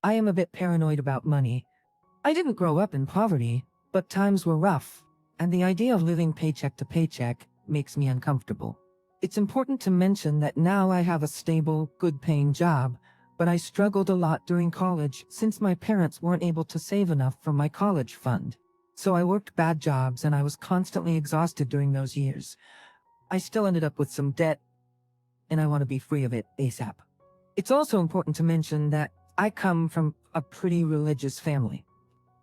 I am a bit paranoid about money. I didn't grow up in poverty, but times were rough, and the idea of living paycheck to paycheck makes me uncomfortable. It's important to mention that now I have a stable, good-paying job, but I struggled a lot during college since my parents weren't able to save enough for my college fund. So I worked bad jobs and I was constantly exhausted during those years. I still ended up with some debt, and I want to be free of it ASAP. It's also important to mention that I come from a pretty religious family.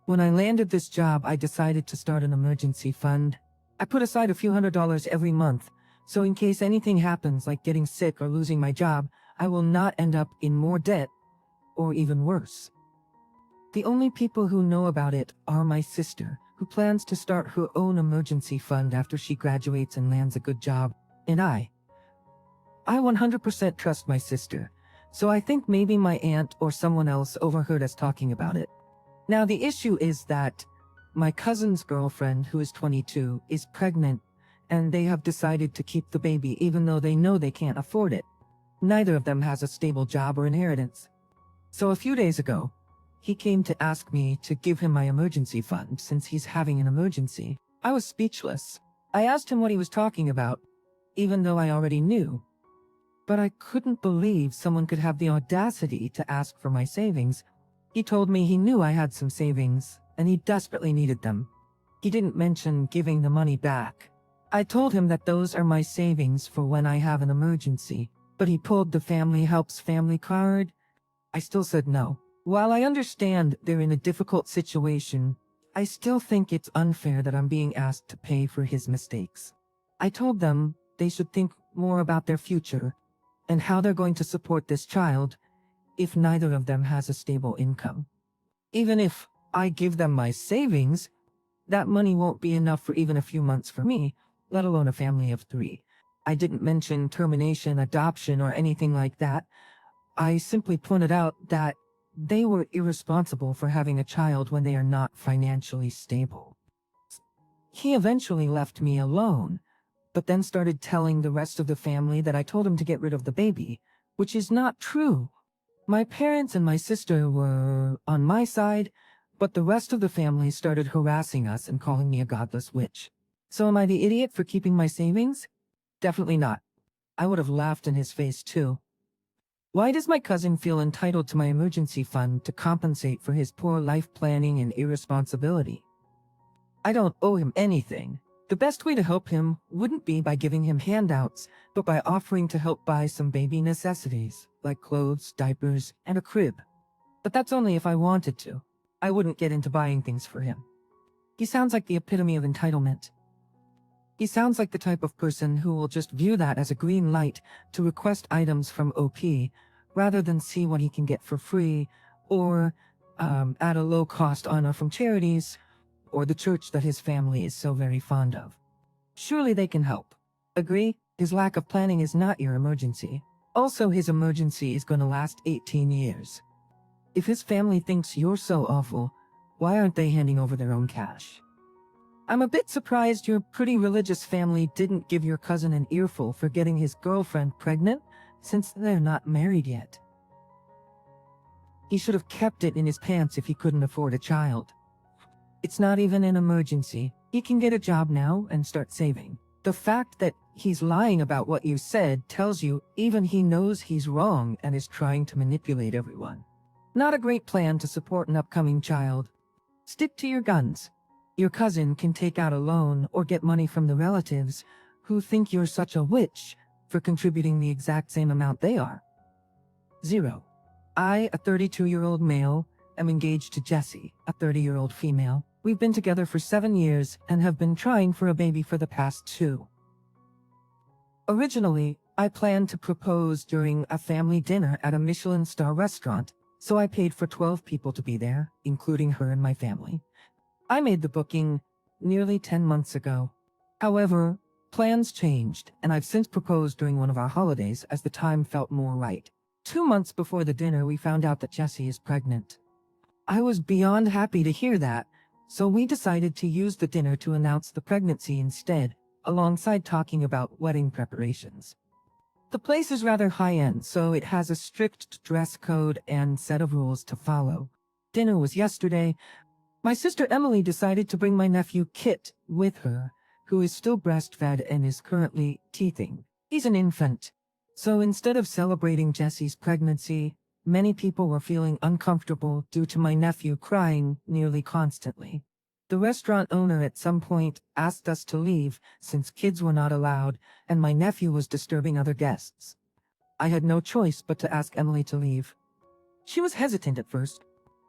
When I landed this job, I decided to start an emergency fund. I put aside a few $100s every month, so in case anything happens like getting sick or losing my job, I will not end up in more debt, or even worse. The only people who know about it are my sister, who plans to start her own emergency fund after she graduates and lands a good job, and I 100% trust my sister, so I think maybe my aunt or someone else overheard us talking about it. Now the issue is that my cousin's girlfriend, who is 22, is pregnant, and they have decided to keep the baby even though they know they can't afford it. Neither of them has a stable job or inheritance. So a few days ago, he came to ask me to give him my emergency fund since he's having an emergency. I was speechless. I asked him what he was talking about, even though I already knew. But I couldn't believe someone could have the audacity to ask for my savings. He told me he knew I had some savings, and he desperately needed them. He didn't mention giving the money back. I told him that those are my savings for when I have an emergency, but he pulled the Family Helps Family card. I still said no. While I understand they're in a difficult situation, I still think it's unfair that I'm being asked to pay for his mistakes. I told them they should think more about their future and how they're going to support this child if neither of them has a stable income. Even if I give them my savings, that money won't be enough for even a few months for me, let alone a family of 3. I didn't mention termination, adoption, or anything like that. I simply pointed out that they were irresponsible for having a child when they are not financially stable. He eventually left me alone, but then started telling the rest of the family that I told him to get rid of the baby, which is not true. My parents and my sister were on my side, but the rest of the family started harassing us and calling me a godless witch. So am I the idiot for keeping my savings? Definitely not. I would have laughed in his face too. Why does my cousin feel entitled to my emergency fund to compensate for his poor life planning and irresponsibility? I don't owe him anything. The best way to help him wouldn't be by giving him handouts, but by offering to help buy some baby necessities, like clothes, diapers, and a crib. But that's only if I wanted to. I wouldn't get into buying things for him. He sounds like the epitome of entitlement. He sounds like the type of person who will just view that as a green light to request items from OP, rather than see what he can get for free, or at a low cost honor from charities, or the church that his family is so very fond of. Surely they can help. Agree? His lack of planning is not your emergency. Also, his emergency is going to last 18 years. If his family thinks you're so awful, why aren't they handing over their own cash? I'm a bit surprised your pretty religious family didn't give your cousin an earful for getting his girlfriend pregnant, since they're not married yet. He should have kept it in his pants if he couldn't afford a child. It's not even an emergency. He can get a job now and start saving. The fact that he's lying about what you said tells you even he knows he's wrong and is trying to manipulate everyone. Not a great plan to support an upcoming child. Stick to your guns. Your cousin can take out a loan or get money from the relatives who think you're such a witch for contributing the exact same amount they are. 0. I, a 32-year-old male, am engaged to Jessie, a 30-year-old female. We've been together for 7 years and have been trying for a baby for the past 2. Originally, I planned to propose during a family dinner at a Michelin star restaurant, so I paid for 12 people to be there, including her and my family. I made the booking nearly 10 months ago. However, plans changed, and I've since proposed during one of our holidays as the time felt more right. 2 months before the dinner, we found out that Jessie is pregnant. I was beyond happy to hear that, so we decided to use the dinner to announce the pregnancy instead, alongside talking about wedding preparations. The place is rather high-end, so it has a strict dress code and set of rules to follow. Dinner was yesterday. My sister Emily decided to bring my nephew Kit with her, who is still breastfed and is currently teething. He's an infant. So instead of celebrating Jesse's pregnancy, many people were feeling uncomfortable due to my nephew crying nearly constantly. The restaurant owner at some point asked us to leave since kids were not allowed and my nephew was disturbing other guests. I had no choice but to ask Emily to leave. She was hesitant at first.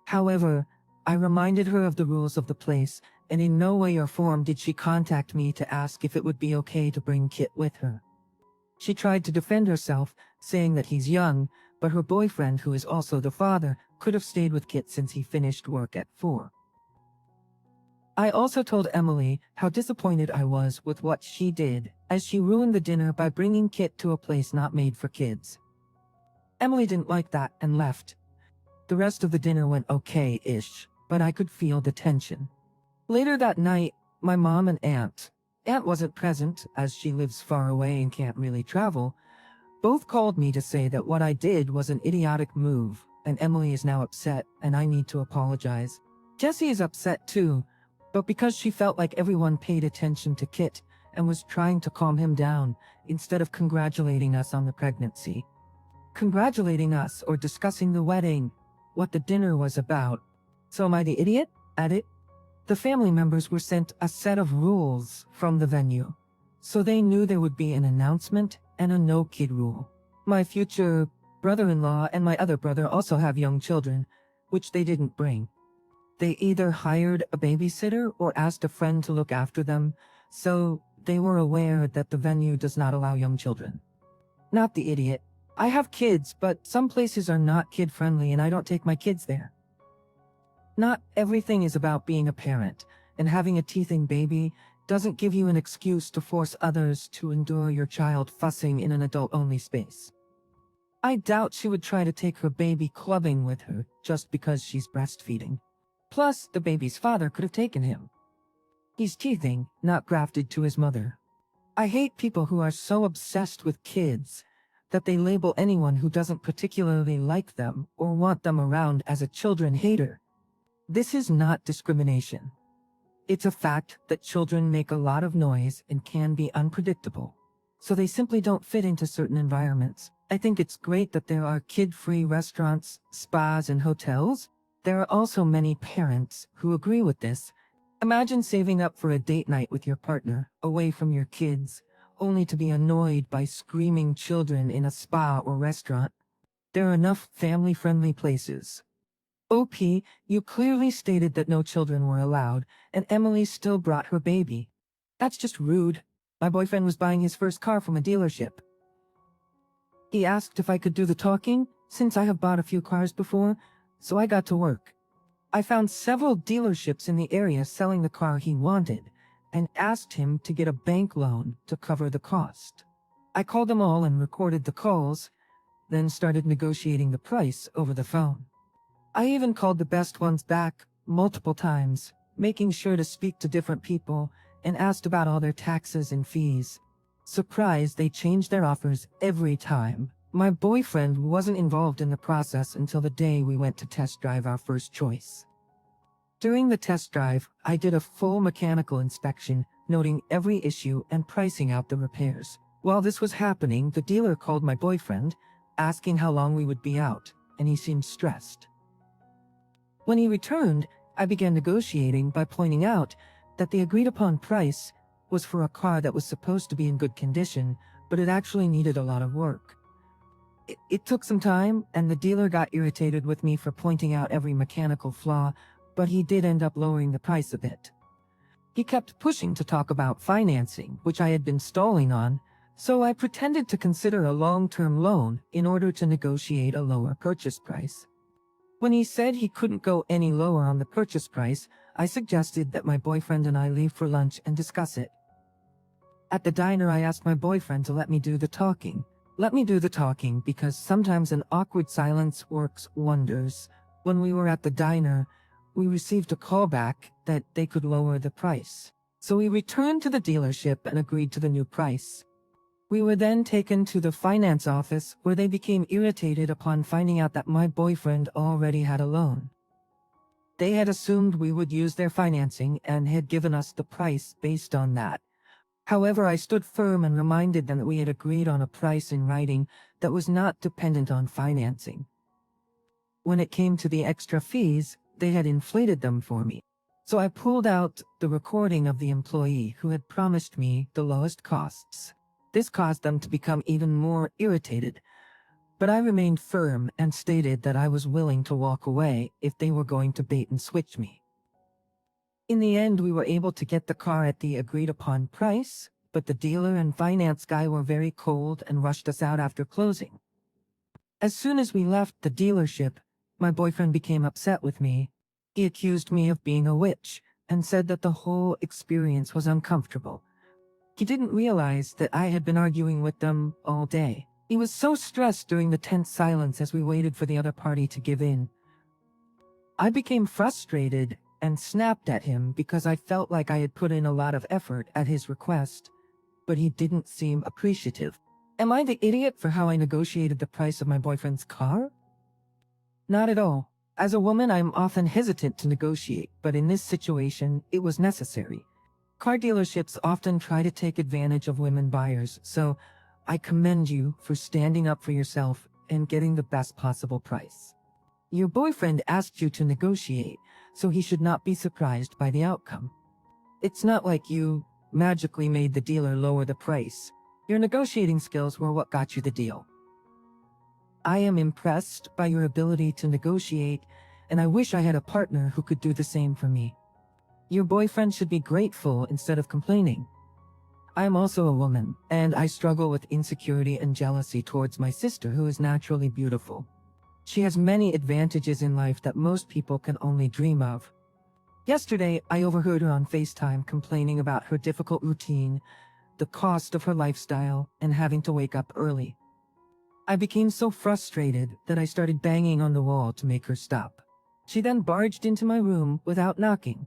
However, I reminded her of the rules of the place, and in no way or form did she contact me to ask if it would be okay to bring Kit with her. She tried to defend herself, saying that he's young, but her boyfriend, who is also the father, could have stayed with Kit since he finished work at 4. I also told Emily how disappointed I was with what she did, as she ruined the dinner by bringing Kit to a place not made for kids. Emily didn't like that and left. The rest of the dinner went okay-ish, but I could feel the tension. Later that night, my mom and Aunt wasn't present, as she lives far away and can't really travel, both called me to say that what I did was an idiotic move, and Emily is now upset, and I need to apologize. Jessie is upset too, but because she felt like everyone paid attention to Kit and was trying to calm him down instead of congratulating us on the pregnancy. Congratulating us or discussing the wedding, what the dinner was about. So am I the idiot at it? The family members were sent a set of rules from the venue, so they knew there would be an announcement and a no-kid rule. My future brother-in-law and my other brother also have young children, which they didn't bring. They either hired a babysitter or asked a friend to look after them, so they were aware that the venue does not allow young children. Not the idiot. I have kids, but some places are not kid-friendly and I don't take my kids there. Not everything is about being a parent, and having a teething baby doesn't give you an excuse to force others to endure your child fussing in an adult-only space. I doubt she would try to take her baby clubbing with her just because she's breastfeeding. Plus, the baby's father could have taken him. He's teething, not grafted to his mother. I hate people who are so obsessed with kids that they label anyone who doesn't particularly like them or want them around as a children hater. This is not discrimination. It's a fact that children make a lot of noise and can be unpredictable, so they simply don't fit into certain environments. I think it's great that there are kid-free restaurants, spas, and hotels. There are also many parents who agree with this. Imagine saving up for a date night with your partner, away from your kids, only to be annoyed by screaming children in a spa or restaurant. There are enough family-friendly places. OP, you clearly stated that no children were allowed, and Emily still brought her baby. That's just rude. My boyfriend was buying his first car from a dealership. He asked if I could do the talking, since I have bought a few cars before, so I got to work. I found several dealerships in the area selling the car he wanted, and asked him to get a bank loan to cover the cost. I called them all and recorded the calls, then started negotiating the price over the phone. I even called the best ones back multiple times, making sure to speak to different people, and asked about all their taxes and fees. Surprised, they changed their offers every time. My boyfriend wasn't involved in the process until the day we went to test drive our first choice. During the test drive, I did a full mechanical inspection, noting every issue and pricing out the repairs. While this was happening, the dealer called my boyfriend, asking how long we would be out, and he seemed stressed. When he returned, I began negotiating by pointing out that the agreed-upon price was for a car that was supposed to be in good condition, but it actually needed a lot of work. It took some time, and the dealer got irritated with me for pointing out every mechanical flaw, but he did end up lowering the price a bit. He kept pushing to talk about financing, which I had been stalling on, so I pretended to consider a long-term loan in order to negotiate a lower purchase price. When he said he couldn't go any lower on the purchase price, I suggested that my boyfriend and I leave for lunch and discuss it. At the diner, I asked my boyfriend to let me do the talking. Let me do the talking because sometimes an awkward silence works wonders. When we were at the diner, we received a call back that they could lower the price. So we returned to the dealership and agreed to the new price. We were then taken to the finance office where they became irritated upon finding out that my boyfriend already had a loan. They had assumed we would use their financing and had given us the price based on that. However, I stood firm and reminded them that we had agreed on a price in writing that was not dependent on financing. When it came to the extra fees, they had inflated them for me. So I pulled out the recording of the employee who had promised me the lowest costs. This caused them to become even more irritated, but I remained firm and stated that I was willing to walk away if they were going to bait and switch me. In the end, we were able to get the car at the agreed upon price, but the dealer and finance guy were very cold and rushed us out after closing. As soon as we left the dealership, my boyfriend became upset with me. He accused me of being a witch and said that the whole experience was uncomfortable. He didn't realize that I had been arguing with them all day. He was so stressed during the tense silence as we waited for the other party to give in. I became frustrated and snapped at him because I felt like I had put in a lot of effort at his request, but he didn't seem appreciative. Am I the idiot for how I negotiated the price of my boyfriend's car? Not at all. As a woman, I'm often hesitant to negotiate, but in this situation, it was necessary. Car dealerships often try to take advantage of women buyers, so I commend you for standing up for yourself and getting the best possible price. Your boyfriend asked you to negotiate, so he should not be surprised by the outcome. It's not like you magically made the dealer lower the price. Your negotiating skills were what got you the deal. I am impressed by your ability to negotiate, and I wish I had a partner who could do the same for me. Your boyfriend should be grateful instead of complaining. I am also a woman, and I struggle with insecurity and jealousy towards my sister who is naturally beautiful. She has many advantages in life that most people can only dream of. Yesterday, I overheard her on FaceTime complaining about her difficult routine, the cost of her lifestyle, and having to wake up early. I became so frustrated that I started banging on the wall to make her stop. She then barged into my room without knocking,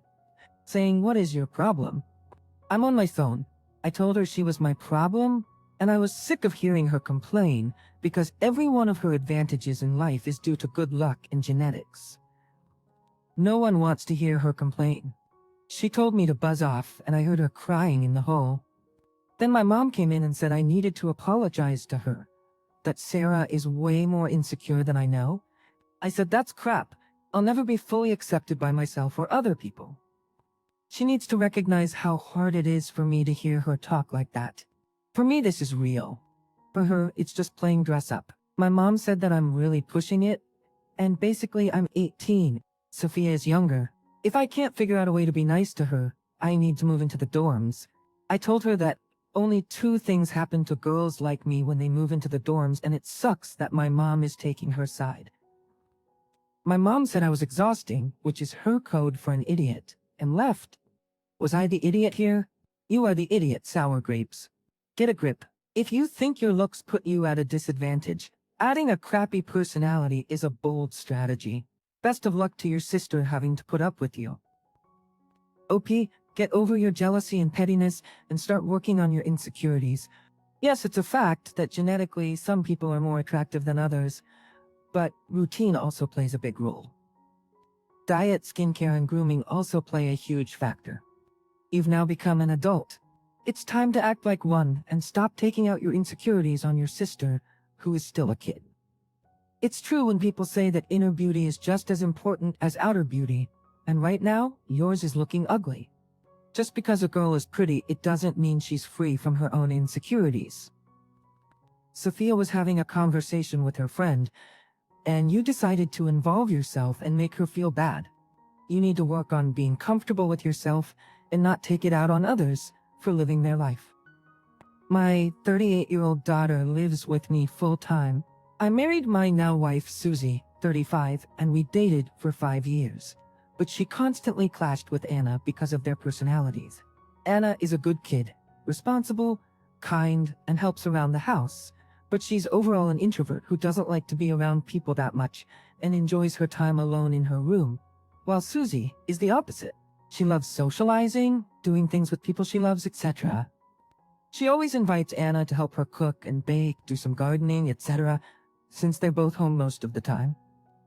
saying, "What is your problem?" I'm on my phone. I told her she was my problem, and I was sick of hearing her complain because every one of her advantages in life is due to good luck and genetics. No one wants to hear her complain. She told me to buzz off, and I heard her crying in the hall. Then my mom came in and said I needed to apologize to her, that Sarah is way more insecure than I know. I said, "That's crap. I'll never be fully accepted by myself or other people." She needs to recognize how hard it is for me to hear her talk like that. For me, this is real. For her, it's just playing dress up. My mom said that I'm really pushing it, and basically I'm 18. Sophia is younger. If I can't figure out a way to be nice to her, I need to move into the dorms. I told her that only 2 things happen to girls like me when they move into the dorms, and it sucks that my mom is taking her side. My mom said I was exhausting, which is her code for an idiot, and left. Was I the idiot here? You are the idiot, Sour Grapes. Get a grip. If you think your looks put you at a disadvantage, adding a crappy personality is a bold strategy. Best of luck to your sister having to put up with you. OP, get over your jealousy and pettiness and start working on your insecurities. Yes, it's a fact that genetically some people are more attractive than others, but routine also plays a big role. Diet, skincare, and grooming also play a huge factor. You've now become an adult. It's time to act like one and stop taking out your insecurities on your sister, who is still a kid. It's true when people say that inner beauty is just as important as outer beauty, and right now, yours is looking ugly. Just because a girl is pretty, it doesn't mean she's free from her own insecurities. Sophia was having a conversation with her friend, and you decided to involve yourself and make her feel bad. You need to work on being comfortable with yourself and not take it out on others for living their life. My 38-year-old daughter lives with me full-time. I married my now wife, Susie, 35, and we dated for 5 years. But she constantly clashed with Anna because of their personalities. Anna is a good kid, responsible, kind, and helps around the house. But she's overall an introvert who doesn't like to be around people that much and enjoys her time alone in her room. While Susie is the opposite. She loves socializing, doing things with people she loves, etc. She always invites Anna to help her cook and bake, do some gardening, etc., since they're both home most of the time.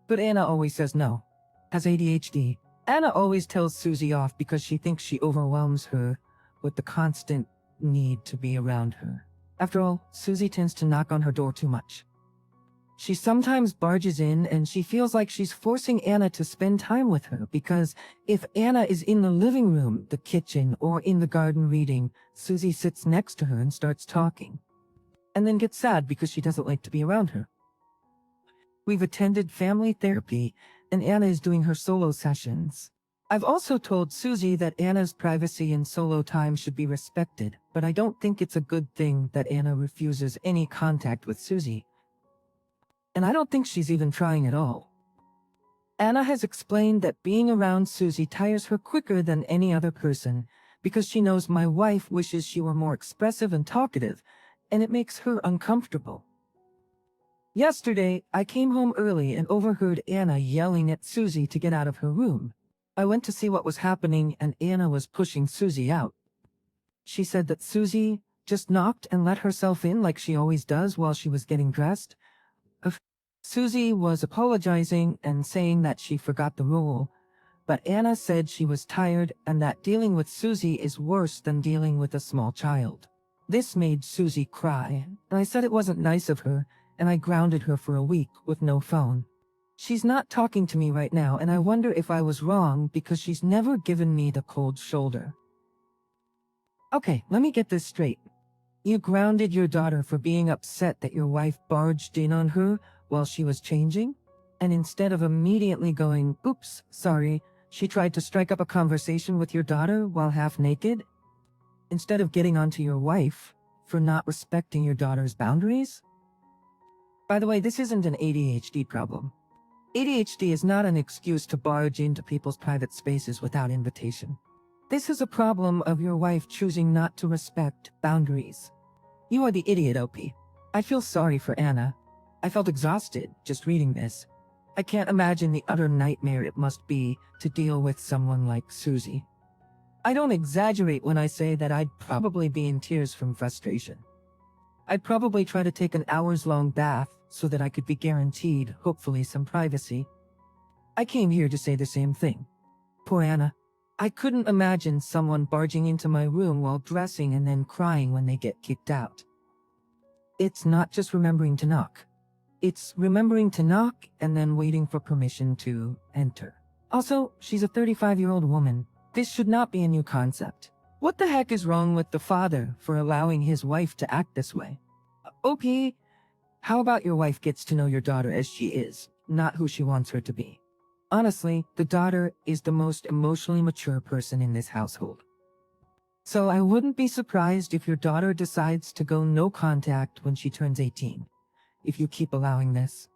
But Anna always says no. Has ADHD. Anna always tells Susie off because she thinks she overwhelms her with the constant need to be around her. After all, Susie tends to knock on her door too much. She sometimes barges in and she feels like she's forcing Anna to spend time with her because if Anna is in the living room, the kitchen, or in the garden reading, Susie sits next to her and starts talking. And then gets sad because she doesn't like to be around her. We've attended family therapy and Anna is doing her solo sessions. I've also told Susie that Anna's privacy and solo time should be respected, but I don't think it's a good thing that Anna refuses any contact with Susie. And I don't think she's even trying at all. Anna has explained that being around Susie tires her quicker than any other person because she knows my wife wishes she were more expressive and talkative, and it makes her uncomfortable. Yesterday, I came home early and overheard Anna yelling at Susie to get out of her room. I went to see what was happening and Anna was pushing Susie out. She said that Susie just knocked and let herself in like she always does while she was getting dressed. Susie was apologizing and saying that she forgot the rule, but Anna said she was tired and that dealing with Susie is worse than dealing with a small child. This made Susie cry, and I said it wasn't nice of her, and I grounded her for a week with no phone. She's not talking to me right now, and I wonder if I was wrong because she's never given me the cold shoulder. Okay, let me get this straight. You grounded your daughter for being upset that your wife barged in on her while she was changing? And instead of immediately going, oops, sorry, she tried to strike up a conversation with your daughter while half naked? Instead of getting onto your wife for not respecting your daughter's boundaries? By the way, this isn't an ADHD problem. ADHD is not an excuse to barge into people's private spaces without invitation. This is a problem of your wife choosing not to respect boundaries. You are the idiot, OP. I feel sorry for Anna. I felt exhausted just reading this. I can't imagine the utter nightmare it must be to deal with someone like Susie. I don't exaggerate when I say that I'd probably be in tears from frustration. I'd probably try to take an hours-long bath so that I could be guaranteed, hopefully, some privacy. I came here to say the same thing. Poor Anna. I couldn't imagine someone barging into my room while dressing and then crying when they get kicked out. It's not just remembering to knock. It's remembering to knock and then waiting for permission to enter. Also, she's a 35-year-old woman. This should not be a new concept. What the heck is wrong with the father for allowing his wife to act this way? OP, how about your wife gets to know your daughter as she is, not who she wants her to be? Honestly, the daughter is the most emotionally mature person in this household. So I wouldn't be surprised if your daughter decides to go no contact when she turns 18, if you keep allowing this.